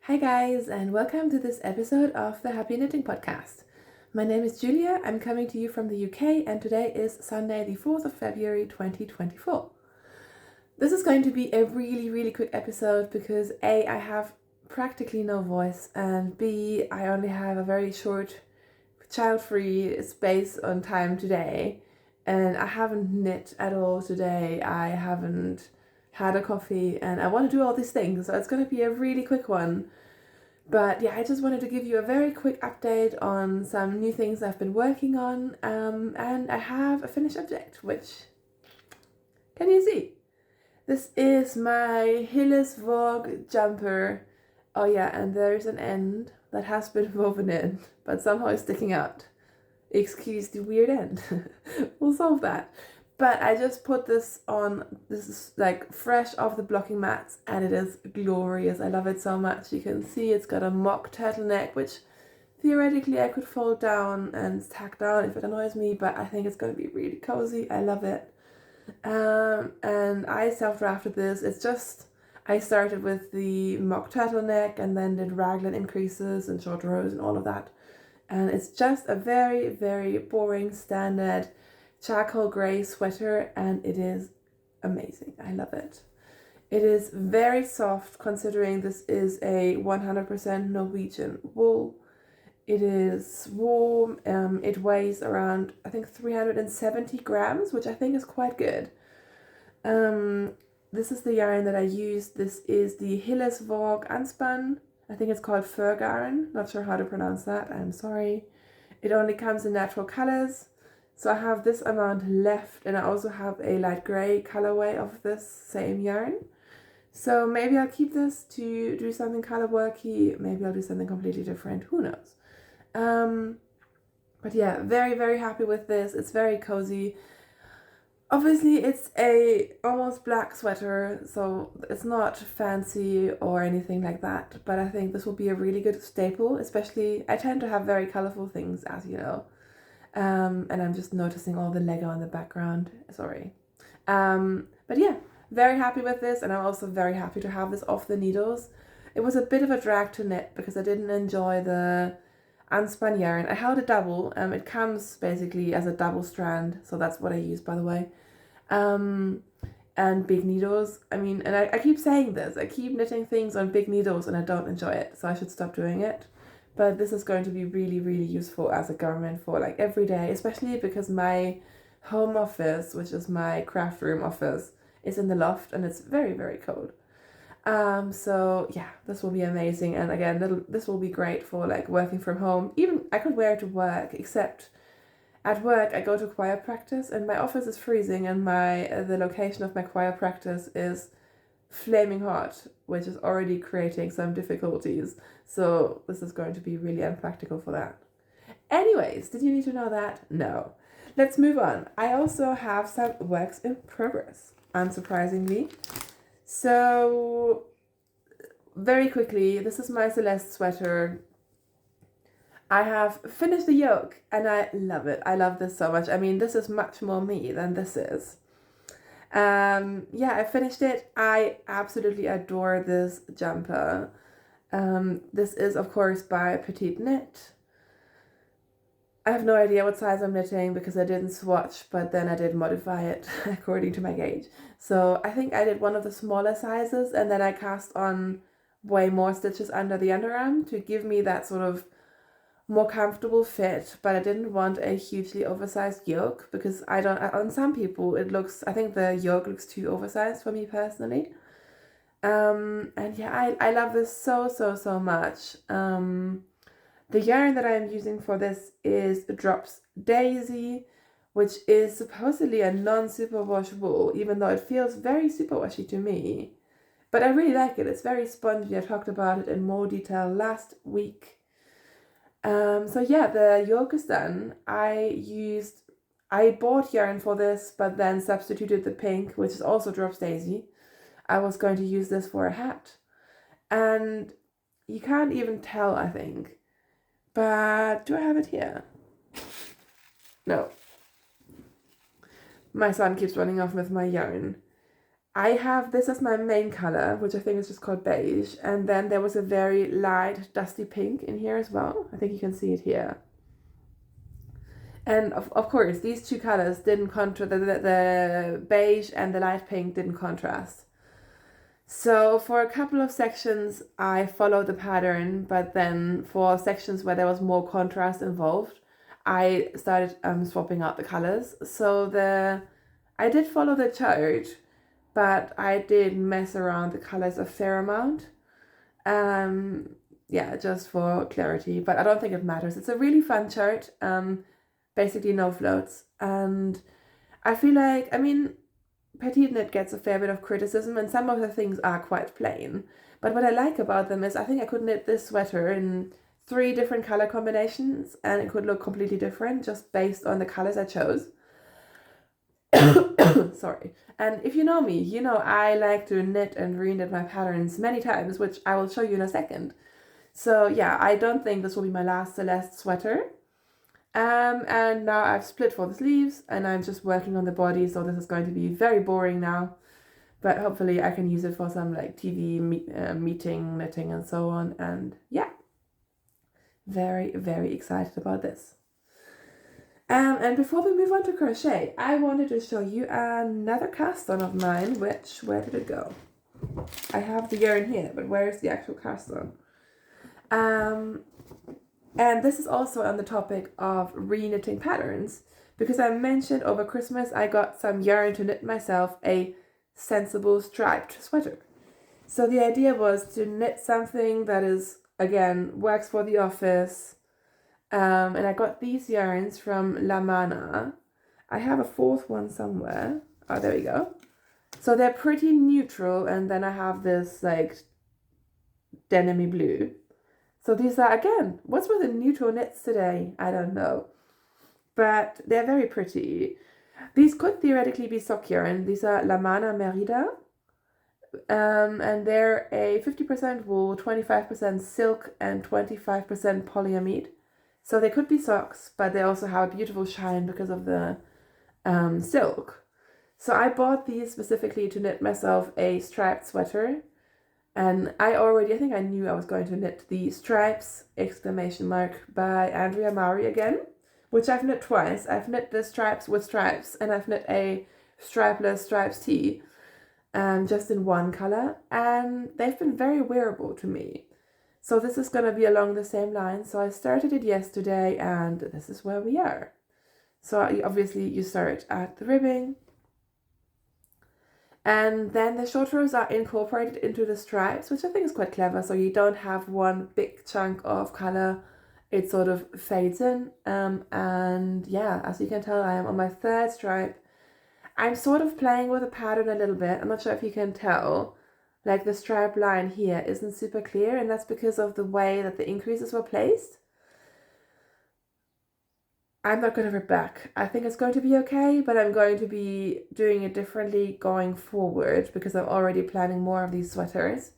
Hi guys, and welcome to this episode of the Happy Knitting Podcast. My name is Julia, I'm coming to you from the UK, and today is Sunday the 4th of February 2024. This is going to be a really quick episode because A, I have practically no voice, and B, I only have a very short child-free space on time today, and I haven't knit at all today. I haven't had a coffee, and I want to do all these things, so it's going to be a really quick one. But yeah, I just wanted to give you a very quick update on some new things I've been working on, and I have a finished object, which, can you see? This is my Hillis Vogue jumper. Oh yeah, and there's an end that has been woven in, but somehow is sticking out. Excuse the weird end. We'll solve that. But I just put this on. This is like fresh off the blocking mats, and it is glorious. I love it so much. You can see it's got a mock turtleneck, which theoretically I could fold down and tack down if it annoys me, but I think it's going to be really cozy. I love it. And I self-drafted this. It's just, I started with the mock turtleneck and then did raglan increases and short rows and all of that. And it's just a very boring standard charcoal grey sweater, and it is amazing. I love it. It is very soft considering this is a 100% Norwegian wool. It is warm. It weighs around, I think, 370 grams, which I think is quite good. This is the yarn that I used. This is the Hillis Vogue unspun. I think it's called fur yarn. Not sure how to pronounce that. I'm sorry. It only comes in natural colors. So I have this amount left, and I also have a light gray colorway of this same yarn. So maybe I'll keep this to do something color worky. Maybe I'll do something completely different. Who knows? But yeah, very happy with this. It's very cozy. Obviously, it's a almost black sweater, so it's not fancy or anything like that. But I think this will be a really good staple, especially I tend to have very colorful things, as you know. And I'm just noticing all the Lego in the background. Sorry. But yeah, very happy with this, and I'm also very happy to have this off the needles. It was a bit of a drag to knit because I didn't enjoy the unspun yarn. I held a double. It comes basically as a double strand, so that's what I use, by the way. And big needles. I mean, and I keep saying this. I keep knitting things on big needles, and I don't enjoy it, so I should stop doing it. But this is going to be really useful as a garment for like every day, especially because my home office, which is my craft room office, is in the loft, and it's very cold. So yeah, this will be amazing. And again, this will be great for like working from home. Even I could wear it to work, except at work I go to choir practice, and my office is freezing, and the location of my choir practice is flaming hot, which is already creating some difficulties. So this is going to be really unpractical for that. Anyways, did you need to know that? No. Let's move on. I also have some works in progress, unsurprisingly. So very quickly, this is my Celeste sweater. I have finished the yoke, and I love it. I love this so much. I mean, this is much more me than this is. Yeah, I finished it. I absolutely adore this jumper. This is, of course, by Petite Knit. I have no idea what size I'm knitting because I didn't swatch, but then I did modify it according to my gauge. So I think I did one of the smaller sizes, and then I cast on way more stitches under the underarm to give me that sort of more comfortable fit, but I didn't want a hugely oversized yoke because on some people I think the yoke looks too oversized for me personally. And yeah, I love this so much. The yarn that I'm using for this is Drops Daisy, which is supposedly a non-superwash wool, even though it feels very superwashy to me. But I really like it. It's very spongy. I talked about it in more detail last week. So yeah, the yoke is done. I bought yarn for this, but then substituted the pink, which is also Drops Daisy. I was going to use this for a hat. And you can't even tell, I think. But do I have it here? No. My son keeps running off with my yarn. I have this as my main color, which I think is just called beige. And then there was a very light dusty pink in here as well. I think you can see it here. And of course, these two colors didn't contrast, the beige and the light pink didn't contrast. So for a couple of sections, I followed the pattern, but then for sections where there was more contrast involved, I started swapping out the colors. So I did follow the chart, but I did mess around the colors a fair amount. Yeah, just for clarity, but I don't think it matters. It's a really fun chart. Basically no floats. And I feel like, I mean, Petite Knit gets a fair bit of criticism and some of the things are quite plain. But what I like about them is I think I could knit this sweater in 3 different color combinations and it could look completely different just based on the colors I chose. Sorry. And if you know me, you know I like to knit and reknit my patterns many times, which I will show you in a second. So yeah, I don't think this will be my last Celeste sweater. And now I've split for the sleeves and I'm just working on the body, so this is going to be very boring now, but hopefully I can use it for some like TV meeting knitting and so on. And yeah, very, very excited about this. And before we move on to crochet, I wanted to show you another cast on of mine, which, where did it go? I have the yarn here, but where's the actual cast on? And this is also on the topic of re-knitting patterns, because I mentioned over Christmas I got some yarn to knit myself a sensible striped sweater. So the idea was to knit something that is, again, works for the office. And I got these yarns from La Mana. I have a 4th one somewhere. Oh, there we go. So they're pretty neutral, and then I have this like denim-y blue. So these are, again, what's with the neutral knits today? I don't know. But they're very pretty. These could theoretically be sock yarn. These are La Mana Merida. And they're a 50% wool, 25% silk, and 25% polyamide. So they could be socks, but they also have a beautiful shine because of the silk. So I bought these specifically to knit myself a striped sweater. And I think I knew I was going to knit the Stripes, ! By Andrea Maury again, which I've knit twice. I've knit the stripes with stripes, and I've knit a stripeless stripes tee, just in one color, and they've been very wearable to me. So this is going to be along the same line. So I started it yesterday, and this is where we are. So obviously you start at the ribbing. And then the short rows are incorporated into the stripes, which I think is quite clever. So you don't have one big chunk of color. It sort of fades in. And yeah, as you can tell, I am on my 3rd stripe. I'm sort of playing with the pattern a little bit. I'm not sure if you can tell. Like the stripe line here isn't super clear, and that's because of the way that the increases were placed. I'm not going to rip back. I think it's going to be okay, but I'm going to be doing it differently going forward because I'm already planning more of these sweaters.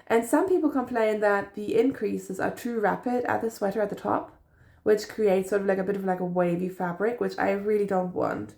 And some people complain that the increases are too rapid at the sweater at the top, which creates sort of like a bit of like a wavy fabric, which I really don't want.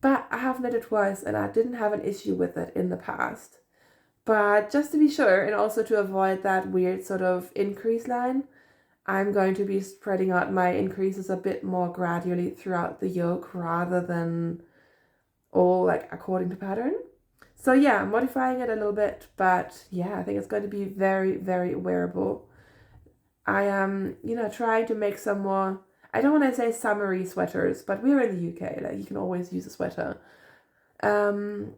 But I have knit it twice and I didn't have an issue with it in the past. But just to be sure, and also to avoid that weird sort of increase line, I'm going to be spreading out my increases a bit more gradually throughout the yoke rather than all like according to pattern. So yeah, I'm modifying it a little bit, but yeah, I think it's going to be very, very wearable. I am, trying to make some more, I don't want to say summery sweaters, but we're in the UK, like you can always use a sweater. And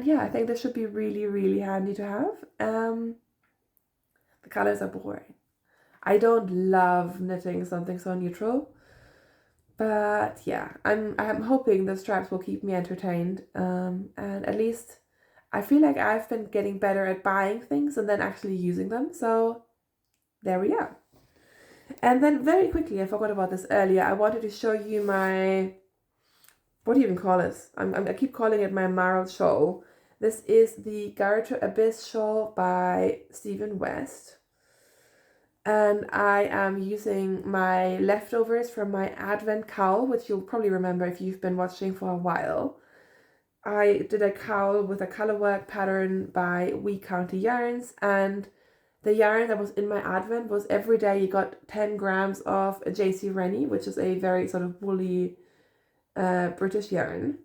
yeah, I think this should be really, really handy to have. The colors are boring. I don't love knitting something so neutral, but yeah, I'm hoping the stripes will keep me entertained. And at least I feel like I've been getting better at buying things and then actually using them. So there we are. And then very quickly, I forgot about this earlier. I wanted to show you my, what do you even call this? I keep calling it my marled shawl. This is the Garter Abyss shawl by Stephen West. And I am using my leftovers from my Advent cowl, which you'll probably remember if you've been watching for a while. I did a cowl with a colorwork pattern by We County Yarns, and the yarn that was in my advent was every day you got 10 grams of a JC Rennie, which is a very sort of woolly British yarn.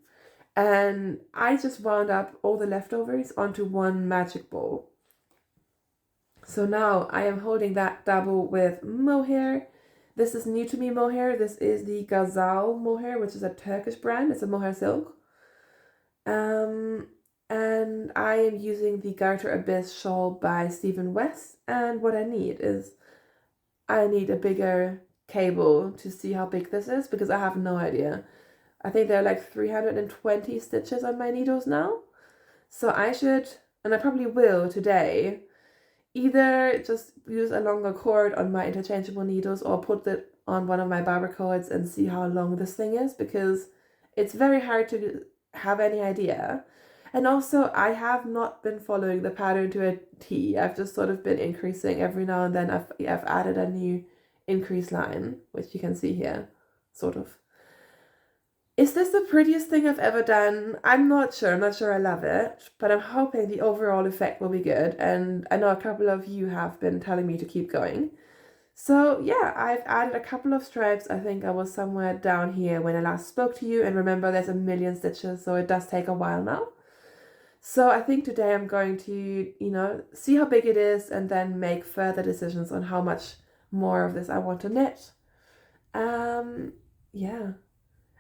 And I just wound up all the leftovers onto one magic ball. So now I am holding that double with mohair. This is new to me mohair. This is the Gazal mohair, which is a Turkish brand. It's a mohair silk. And I am using the Garter Abyss shawl by Stephen West. And what I need is I need a bigger cable to see how big this is, because I have no idea. I think there are like 320 stitches on my needles now. So I should, and I probably will today, either just use a longer cord on my interchangeable needles or put it on one of my barber cords and see how long this thing is, because it's very hard to have any idea. And also, I have not been following the pattern to a T. I've just sort of been increasing every now and then. I've added a new increase line, which you can see here, sort of. Is this the prettiest thing I've ever done? I'm not sure. I'm not sure I love it, but I'm hoping the overall effect will be good. And I know a couple of you have been telling me to keep going. So yeah, I've added a couple of stripes. I think I was somewhere down here when I last spoke to you. And remember, there's a million stitches, so it does take a while now. So I think today I'm going to, see how big it is and then make further decisions on how much more of this I want to knit. Yeah.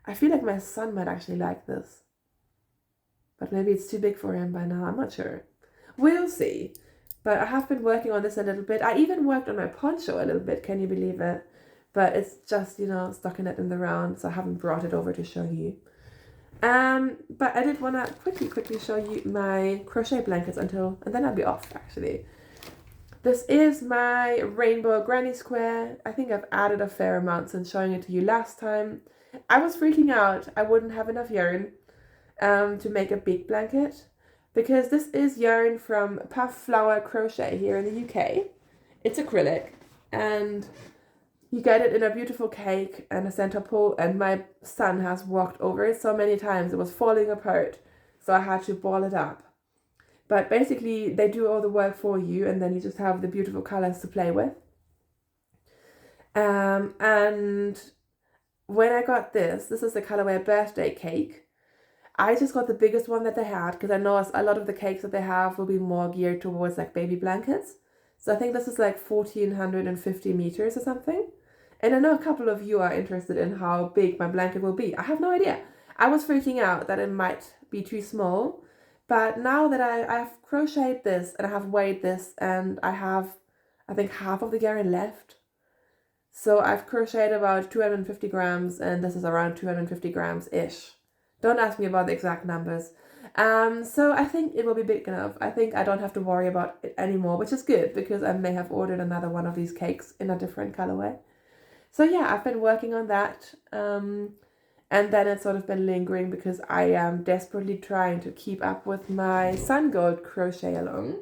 I feel like my son might actually like this. But maybe it's too big for him by now. I'm not sure. We'll see. But I have been working on this a little bit. I even worked on my poncho a little bit. Can you believe it? But it's just, stuck in it in the round. So I haven't brought it over to show you. But I did want to quickly show you my crochet blankets and then I'll be off actually. This is my rainbow granny square. I think I've added a fair amount since showing it to you last time. I was freaking out I wouldn't have enough yarn to make a big blanket, because this is yarn from Puff Flower Crochet here in the UK. It's acrylic and you get it in a beautiful cake and a center pole, and my son has walked over it so many times it was falling apart, so I had to ball it up. But basically they do all the work for you and then you just have the beautiful colors to play with. And when I got this is the colorway Birthday Cake. I just got the biggest one that they had, because I know a lot of the cakes that they have will be more geared towards like baby blankets. So I think this is like 1450 meters or something. And I know a couple of you are interested in how big my blanket will be. I have no idea. I was freaking out that it might be too small. But now that I've crocheted this and I have weighed this and I have, I think, half of the yarn left. So I've crocheted about 250 grams and this is around 250 grams-ish. Don't ask me about the exact numbers. So I think it will be big enough. I think I don't have to worry about it anymore, which is good because I may have ordered another one of these cakes in a different colorway. So yeah, I've been working on that. And then it's sort of been lingering because I am desperately trying to keep up with my Sun Gold crochet along.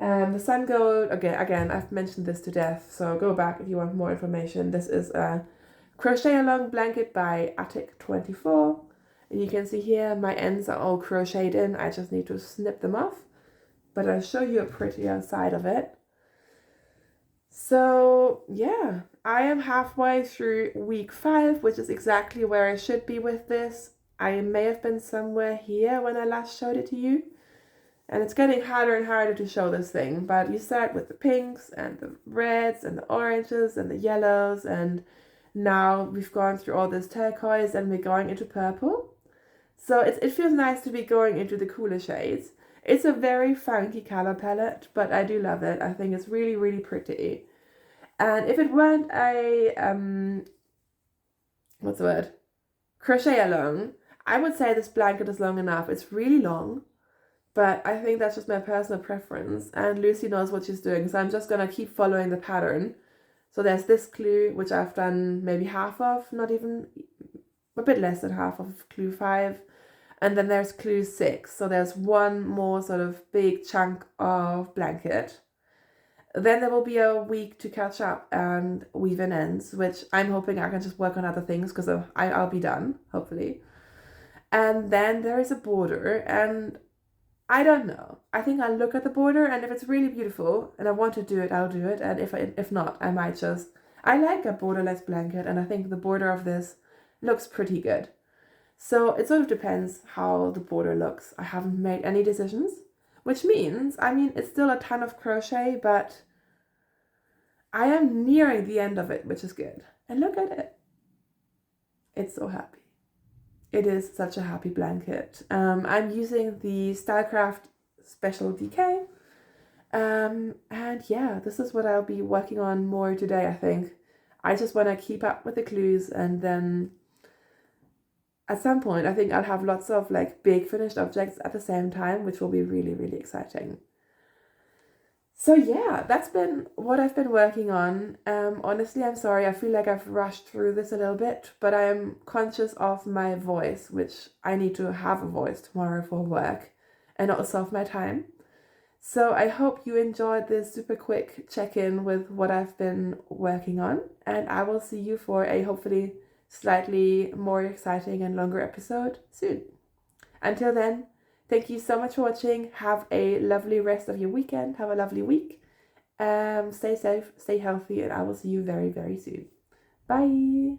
The Sun Gold, again, I've mentioned this to death, so go back if you want more information. This is a crochet along blanket by Attic24. And you can see here my ends are all crocheted in. I just need to snip them off. But I'll show you a prettier side of it. So yeah, I am halfway through week 5, which is exactly where I should be with this. I may have been somewhere here when I last showed it to you. And it's getting harder and harder to show this thing. But you start with the pinks and the reds and the oranges and the yellows. And now we've gone through all this turquoise and we're going into purple. So it feels nice to be going into the cooler shades. It's a very funky color palette, but I do love it. I think it's really, really pretty. And if it weren't a, crochet along, I would say this blanket is long enough. It's really long, but I think that's just my personal preference. And Lucy knows what she's doing, so I'm just going to keep following the pattern. So there's this clue, which I've done maybe half of, not even, a bit less than half of clue 5. And then there's clue 6. So there's one more sort of big chunk of blanket. Then there will be a week to catch up and weave in ends, which I'm hoping I can just work on other things because I'll be done, hopefully. And then there is a border, and I don't know. I think I'll look at the border, and if it's really beautiful and I want to do it, I'll do it. And if not, I might just... I like a borderless blanket, and I think the border of this looks pretty good. So it sort of depends how the border looks. I haven't made any decisions, which means, I mean, it's still a ton of crochet, but I am nearing the end of it, which is good. And look at it. It's so happy. It is such a happy blanket. I'm using the Stylecraft Special DK. And yeah, this is what I'll be working on more today, I think. I just want to keep up with the clues, and then at some point I think I'll have lots of like big finished objects at the same time, which will be really, really exciting. So yeah, that's been what I've been working on. Honestly, I'm sorry, I feel like I've rushed through this a little bit, but I am conscious of my voice, which I need to have a voice tomorrow for work, and also of my time. So I hope you enjoyed this super quick check-in with what I've been working on, and I will see you for a hopefully slightly more exciting and longer episode soon. Until then, thank you so much for watching. Have a lovely rest of your weekend. Have a lovely week. Stay safe, stay healthy, and I will see you very, very soon. Bye.